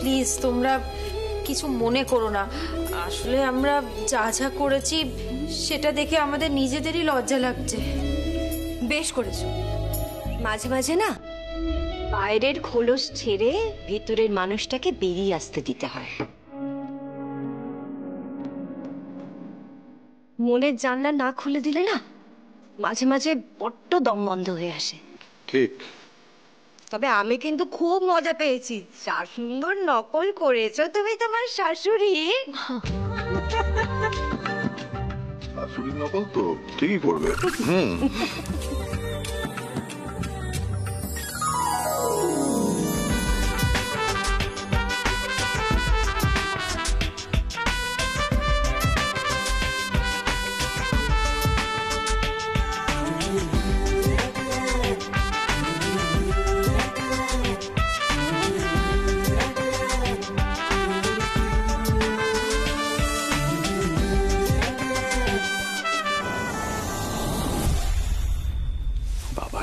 Please তোমরা কিছু মনে করো না, আসলে আমরা যা যা করেছি সেটা দেখে আমাদের নিজেদেরই লজ্জা লাগছে। বেশ করেছো। মাঝে মাঝে না বাইরের খোলস ছেড়ে ভিতরের মানুষটাকে বেরিয়ে আসতে দিতে হয়। মনের জানলা না খুলে দিলে না মাঝে মাঝে বড্ড দম বন্ধ হয়ে আসে। ঠিক। তবে আমি কিন্তু খুব মজা পেয়েছি। যা সুন্দর নকল করেছো তুমি তোমার শাশুড়ি। শাশুড়ির নকল তো ঠিকই করবে।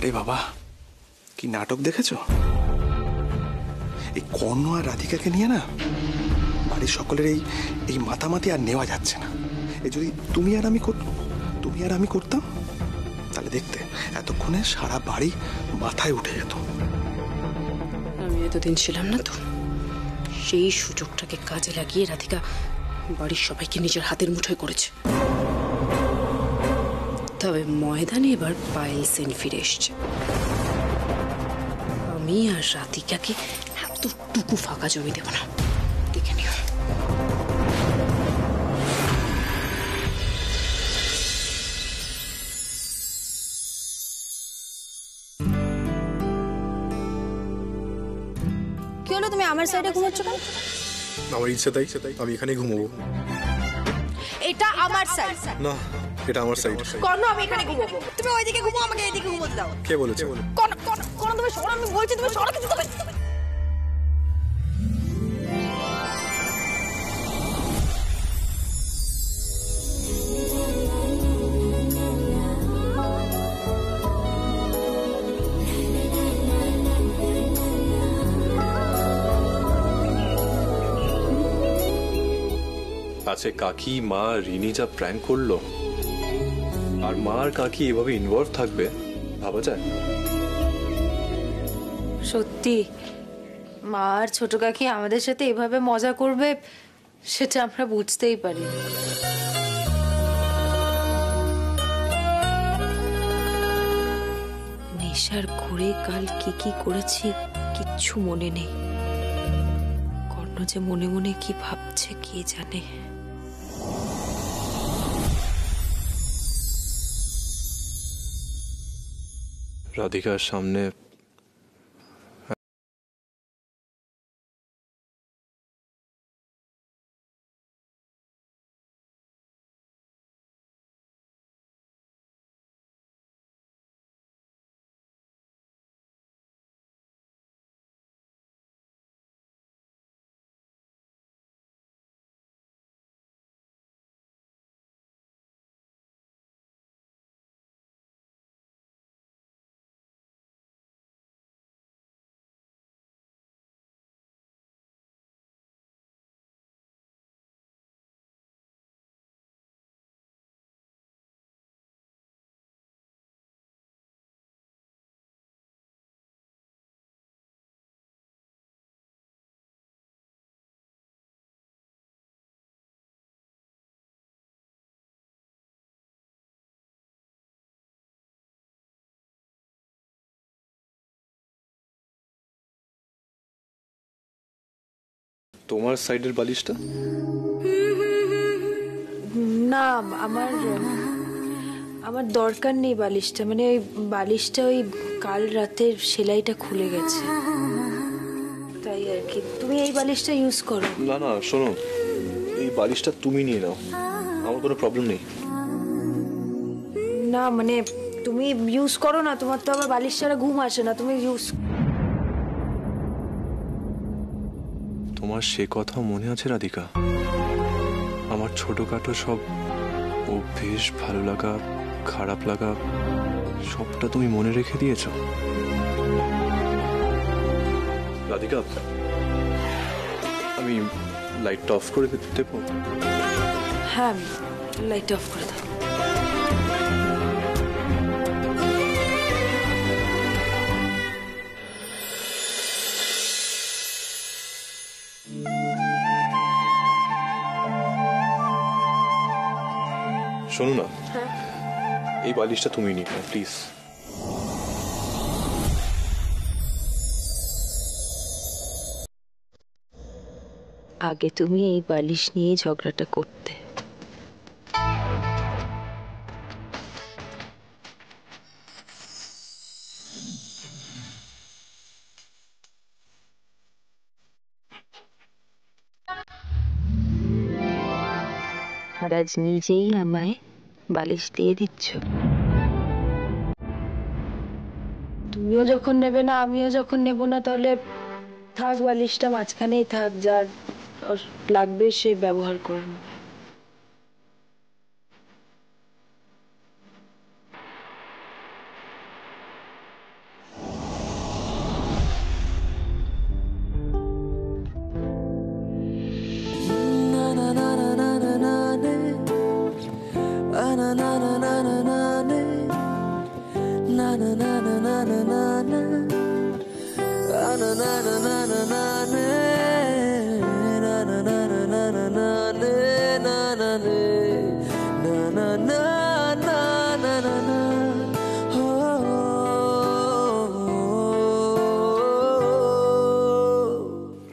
আরে বাবা, কি নাটক দেখেছো? এই কর্ণ আর রাধিকাকে নিয়ে না বাড়ির সকলের এই মাতামাতি আর নেওয়া যাচ্ছে না। এই যদি তুমি আর আমি করতাম তাহলে দেখতে এতক্ষণে সারা বাড়ি মাথায় উঠে যেত। আমি এতদিন ছিলাম না তো, সেই সুযোগটাকে কাজে লাগিয়ে রাধিকা বাড়ির সবাইকে নিজের হাতের মুঠোয় করেছে। তবে ময়দানে এবার পায়েল সেন ফিরে এসছে। আমি আর রাধিকাকে এতটুকু ফাঁকা জমি দেব না, দেখে নিও। কি হলো, তুমি আমার সাইডে ঘুমাচ্ছ কেন? আমার ইচ্ছে তাই, আমি এখানেই ঘুমাবো। এটা আমার সাইড না, এটা আমার সাইড। কর্ণ, আমি এখানে ঘুমাবো। তুমি ওইদিকে ঘুমাও, আমাকে এইদিকে ঘুমোতে দাও। কে বলেছে? কর্ণ তুমি সরো, আমি বলছি তুমি সরো। কিন্তু তুমি আচ্ছা, কাকি মা রিনি যা প্র্যাঙ্ক করলো আর মা আর কাকি এভাবে ইনভলভ থাকবে ভাবা যায়? সত্যি মা আর ছোট কাকি আমাদের সাথে এভাবে মজা করবে সেটা আমরা বুঝতেই পারি। নেশার ঘুরে কাল কি করেছি কিচ্ছু মনে নেই। কর্ণ যে মনে মনে কি ভাবছে কে জানে। রাধিকার সামনে তোমার সাইডের বালিশটা? না, আমার দরকার নেই বালিশটা। মানে ওই বালিশটা ওই কাল রাতের সেলাইটা খুলে গেছে, তাই আর কি। তুমি এই বালিশটা ইউজ করো। না না, শোনো, এই বালিশটা তুমি নিয়ে নাও, আমার কোনো প্রবলেম নেই। না মানে তুমি ইউজ করো না, তোমার তো আবার বালিশ ছাড়া ঘুম আসে না, তুমি ইউজ। তোমার সে কথা মনে আছে রাধিকা? আমার ছোটখাটো সব অভ্যেস, ভালো লাগা, খারাপ লাগা সবটা তুমি মনে রেখে দিয়েছ রাধিকা। আমি লাইটটা অফ করে দেবো? হ্যাঁ, লাইটটা অফ করে দাও। শোনো না, এই বালিশটা তুমি নিও না প্লিজ। আগে তুমি এই বালিশ নিয়ে ঝগড়াটা করতে। আর আজ নিজেই আমায় বালিশ দিয়ে দিচ্ছ। তুমিও যখন নেবে না, আমিও যখন নেব না, তাহলে থাক, বালিশটা মাঝখানেই থাক, যার লাগবে সে ব্যবহার করে নেবে।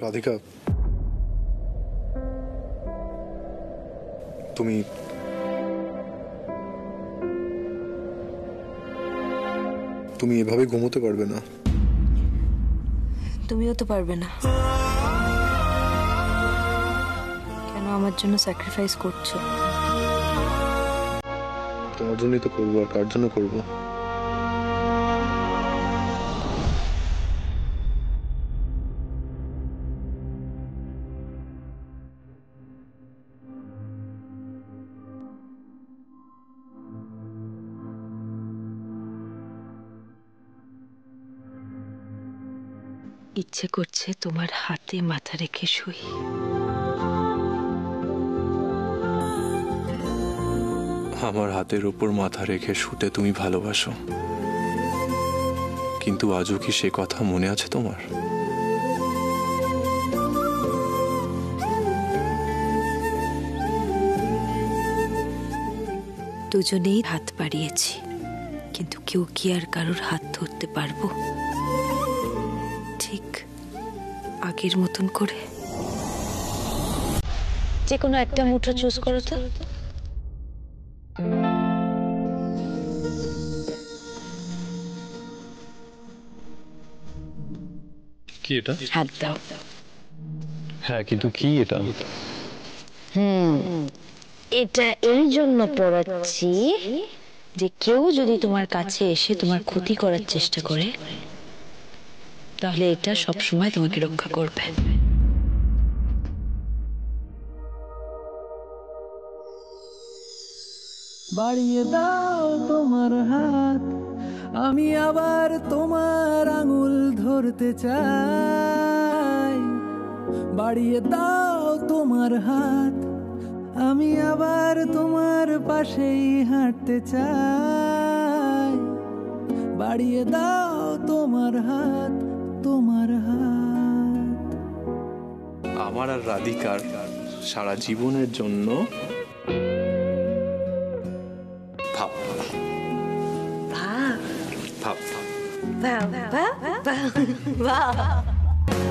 রাধিকা, তুমি এভাবে ঘুমোতে পারবে না। তুমিও তো পারবে না। কেন আমার জন্য স্যাক্রিফাইস করছো? তোমার জন্যই তো করবো, আর কার জন্য করবো? ইচ্ছে করছে তোমার হাতে মাথা রেখে শুই। আমার হাতের উপর মাথা রেখে শুতে তুমি ভালোবাসো, কিন্তু আজও কি সে কথা মনে আছে তোমার? দুজনেই হাত বাড়িয়েছি, কিন্তু কেউ কি আর কারোর হাত ধরতে পারবো ঠিক আগের মতন করে? যে কোনো একটা মুঠো চুজ করো তো। কি এটা? হাত দাও। হ্যাঁ, কিন্তু কি এটা? এটা এই জন্য পড়াচ্ছি যে কেউ যদি তোমার কাছে এসে তোমার ক্ষতি করার চেষ্টা করে, তাহলে এটা সব সময় তোমাকে রক্ষা করবে। বাড়িয়ে দাও তোমার হাত, আমি আবার তোমার আঙুল ধরতে চাই। বাড়িয়ে দাও তোমার হাত, আমি আবার তোমার পাশেই হাঁটতে চাই। বাড়িয়ে দাও তোমার হাত, তোমার হাত। আমার আর রাধিকার সারা জীবনের জন্য ভাব ভাব ভাব।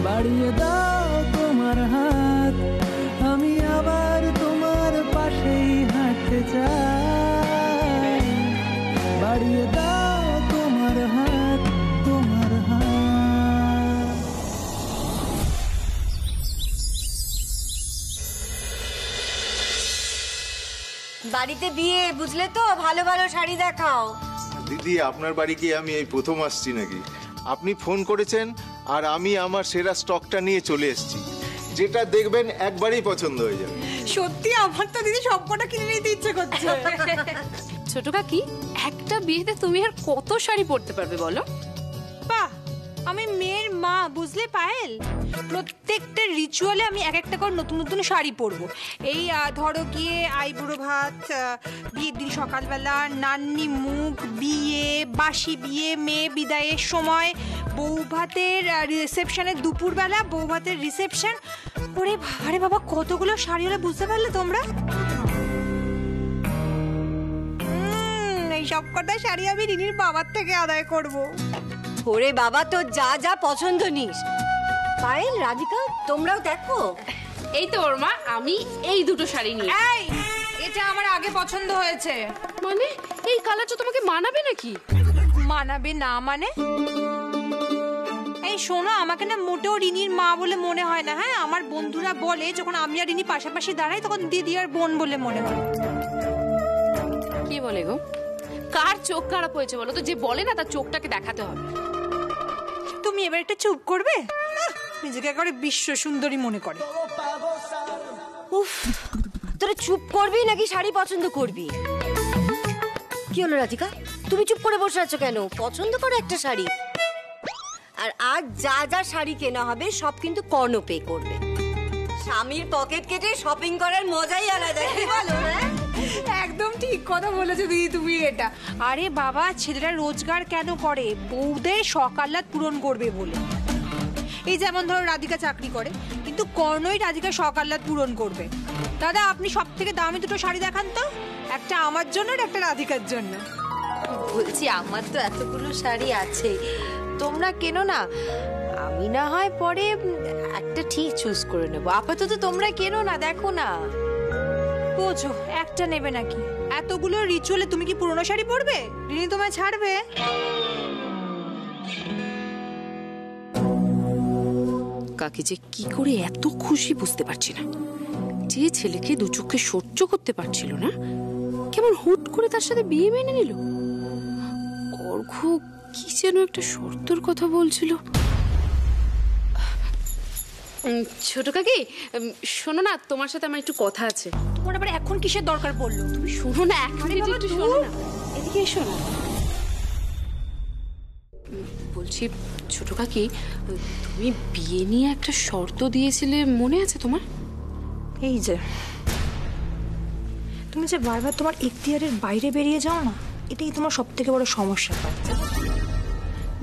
বাড়িয়ে দাও তোমার হাত, আমি আবার তোমার পাশেই হাঁটতে চাই। বাড়িয়ে দাও তোমার হাত, তোমার হাত। বাড়িতে বিয়ে, বুঝলে তো, ভালো ভালো শাড়ি দেখাও। দিদি, আপনার বাড়ি কি আমি এই প্রথম আসছি নাকি? আপনি ফোন করেছেন আর আমি আমার সেরা স্টকটা নিয়ে চলে এসেছি। যেটা দেখবেন একবারই পছন্দ হয়ে যাবে। সত্যি আমার তো দিদি সবকটা কিনে নিতে ইচ্ছে করছে। ছোট কাকি, একটা বিয়েতে তুমি আর কত শাড়ি পরতে পারবে বলো? বাহ, আমি মেয়ের মা, বুঝলে পায়েল? প্রত্যেকটা রিচুয়ালে আমি এক একটা করে নতুন নতুন শাড়ি পরবো। এই ধরো গিয়ে আইবুড়ো ভাত, বিয়ের দিন সকালবেলা, নান্নি মুখ, বিয়ে, বাসি বিয়ে, মেয়ে বিদায়ের সময়, বউ ভাতের রিসেপশনের দুপুরবেলা, বউ ভাতের রিসেপশন। ওরে বাবারে বাবা, কতগুলো শাড়ি হলে বুঝতে পারলে তোমরা? এই সব কটা শাড়ি আমি রিনির বাবার থেকে আদায় করবো। ওরে বাবা, তো যা যা পছন্দ নিস। পায়েল, রাধিকা, তোমরাও দেখো। এই তো ওর মা, আমি এই দুটো শাড়ি নিয়ে। এই, এটা আমার আগে পছন্দ হয়েছে। মানে এই কালারটা তোমাকে মানাবে নাকি? মানাবে না মানে? এই শোনো, আমাকে না মোটেও রিনির মা বলে মনে হয় না। হ্যাঁ, আমার বন্ধুরা বলে যখন আমি আর রিনি পাশাপাশি দাঁড়াই তখন দিদি আর বোন বলে মনে হয়। কি বলে গো? কার চোখ খারাপ হয়েছে বলো তো? যে বলে না তার চোখটাকে দেখাতে হবে। তুমি এবার একটা চুপ করবে? নিজেকে একেবারে বিশ্ব সুন্দরী মনে করে। উফ, তোরা চুপ করবি নাকি শাড়ি পছন্দ করবি? কি হলো রাধিকা, তুমি চুপ করে বসে আছো কেন? পছন্দ করো একটা শাড়ি। আর আজ যা যা শাড়ি কেনা হবে সব কিন্তু কর্ণ পে করবে। স্বামীর পকেট কেটে শপিং করার মজাই আলাদা, কি বলো? একদম ঠিক কথা বলেছো দিদি তুমি এটা। আরে বাবা, ছেলেরা রোজগার কেন করে? বউদের সকালাত পূরণ করবে বলে। এই যেমন ধরো রাধিকা চাকরি করে, কিন্তু কর্ণই রাধিকা সকালাত পূরণ করবে। দাদা, আপনি সব থেকে দামি দুটো শাড়ি দেখান তো, একটা আমার জন্য আর একটা রাধিকার জন্য। বলছি, আমার তো এতগুলো শাড়ি আছে, তোমরা কেনো না, আমি না হয় পরে একটা ঠিক চুজ করে নেবো। আপাতত তোমরা কেনো না, দেখো না। বোঝো, একটা নেবে নাকি? এতগুলো রিচুয়ালে তুমি কি পুরনো শাড়ি পরবে? রিনি তোমায় ছাড়বে? কাকে যে কি করে এত খুশি বুঝতে পারছি না। যে ছেলেকে দু চোখে সহ্য করতে পারছিল না, কেমন হুট করে তার সাথে বিয়ে মেনে নিল। অর্ঘ কি যেন একটা শর্তর কথা বলছিল। ছোট কাকি, শোনো না, তোমার সাথে আমার একটু কথা আছে। তোমার আবার এখন কিসের দরকার পড়লো? তুমি শোনো না, এক মিনিট একটু শোনো না, এদিকে এসো না। বলছি ছোট কাকি, তুমি বিয়ে নিয়ে একটা শর্ত দিয়েছিলে, মনে আছে তোমার? এই যে তুমি যে বারবার তোমার এখতিয়ারের বাইরে বেরিয়ে যাও না, এটাই তোমার সব থেকে বড় সমস্যা।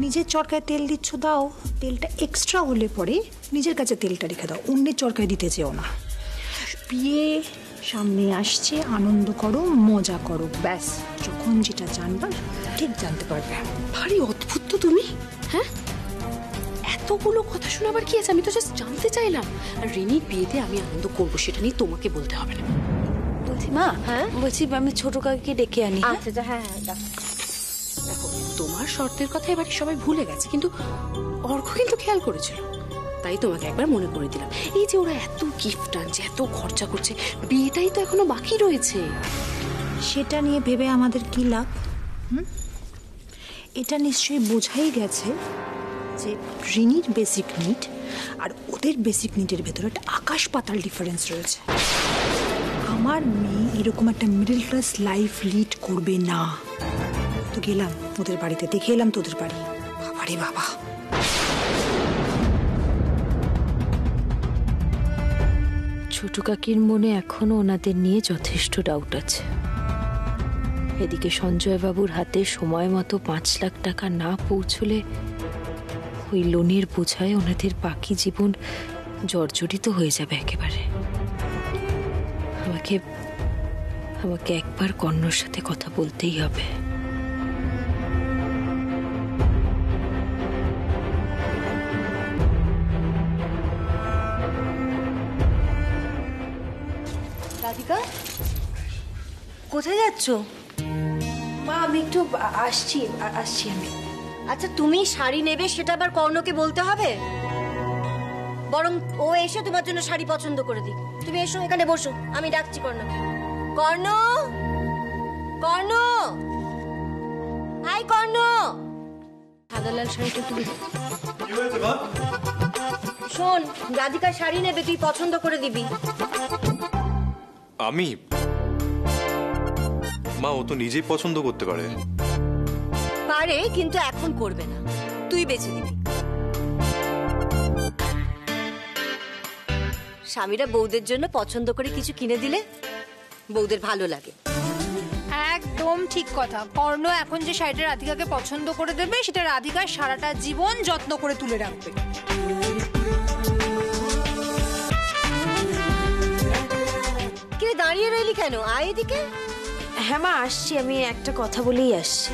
নিজের চরকায় তেল দিচ্ছ, দাও, তেলটা এক্সট্রা হলে পরে নিজের কাছে তেলটা রেখে দাও, অন্যের চরকায় দিতে চেও না। বিয়ে সামনে আসছে, আনন্দ করো, মজা করো, ব্যাস। যখন যেটা জানবার ঠিক জানতে পারবে। ভারী অদ্ভুত তো তুমি। হ্যাঁ, এতগুলো কথা শোনাবার কি আছে? আমি তো জাস্ট জানতে চাইলাম। আর রিনির বিয়েতে আমি আনন্দ করবো, সেটা নিয়ে তোমাকে বলতে হবে না। বলছি মা, হ্যাঁ বলছি, আমি ছোট কাকিকে ডেকে আনি। আচ্ছা, হ্যাঁ হ্যাঁ, দেখো, তোমার শর্তের কথা এবারে সবাই ভুলে গেছে, কিন্তু অর্ঘ কিন্তু খেয়াল করেছিল। তাই তোমাকে একবার মনে করে দিলাম। এই যে ওরা এত গিফট আনছে, এত খরচা করছে, বিয়েটাই তো এখনো বাকি রয়েছে। সেটা নিয়ে ভেবে আমাদের কি লাভ? এটা নিশ্চয়ই বোঝাই গেছে যে রিনির বেসিক নিড আর ওদের বেসিক নিডের ভেতরে একটা আকাশ পাতাল ডিফারেন্স রয়েছে। আমার মেয়ে এরকম একটা মিডল ক্লাস লাইফ লিড করবে না। তো গেলাম ওদের বাড়িতে, দেখে এলাম তোদের বাড়ি। বাবারে বাবা, ছোট কাকির মনে এখনো ওনাদের নিয়ে যথেষ্ট ডাউট আছে। এদিকে সঞ্জয় বাবুর হাতে সময় মতো 5 লাখ টাকা না পৌঁছলে ওই লোনের বোঝায় ওনাদের বাকি জীবন জর্জরিত হয়ে যাবে একেবারে। আমাকে একবার কর্ণর সাথে কথা বলতেই হবে। রাধিকা, কোথায় যাচ্ছ? মা, আমি একটু আসছি আমি। আচ্ছা, তুমি শাড়ি নেবে সেটা আবার কর্ণকে বলতে হবে? বরং ও এসে তোমার জন্য শাড়ি পছন্দ করে দিক। তুমি এসো, এখানে বসো, আমি ডাকছি কর্ণকে। কর্ণ, কর্ণ, হাই কর্ণ। সাদা লাল শাড়িটা তুলে দে। শোন, রাধিকা শাড়ি নেবে, তুই পছন্দ করে দিবি। আমি? মা, ও তো নিজেই পছন্দ করতে পারে। পারে, কিন্তু এখন করবে না, তুই বেছে দিবি। স্বামীরা বউদের জন্য পছন্দ করে কিছু কিনে দিলে বউদের ভালো লাগে। একদম ঠিক কথা। কর্ণ এখন যে শাড়িটা রাধিকাকে পছন্দ করে দেবে সেটা রাধিকা সারাটা জীবন যত্ন করে তুলে রাখবে। কে দাঁড়িয়ে রইলি কেন? আয় এদিকে। হ্যাঁ মা, আসছি, আমি একটা কথা বলেই আসছি।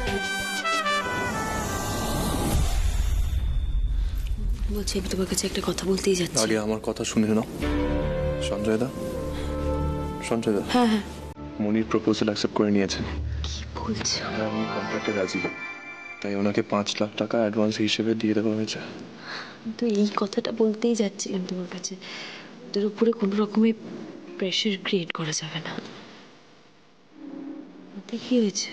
বলছি আমি তোমার কাছে একটা কথা বলতেই যাচ্ছি। আগে আমার কথা শুনে নাও। সঞ্জয় দা, হ্যাঁ হ্যাঁ, মনির প্রপোজাল অ্যাকসেপ্ট করে নিয়েছেন। কি বলছো? আমি কন্ট্রাক্টে রাজি, তাই ওনাকে 5 লাখ টাকা অ্যাডভান্স হিসেবে দিয়ে দেওয়া হয়েছে। তো এই কথাটা বলতেই যাচ্ছিলাম তোমার কাছে, ওদের উপরে কোনো রকমের প্রেশার ক্রিয়েট করা যাবে না। ওতে কি হয়েছে?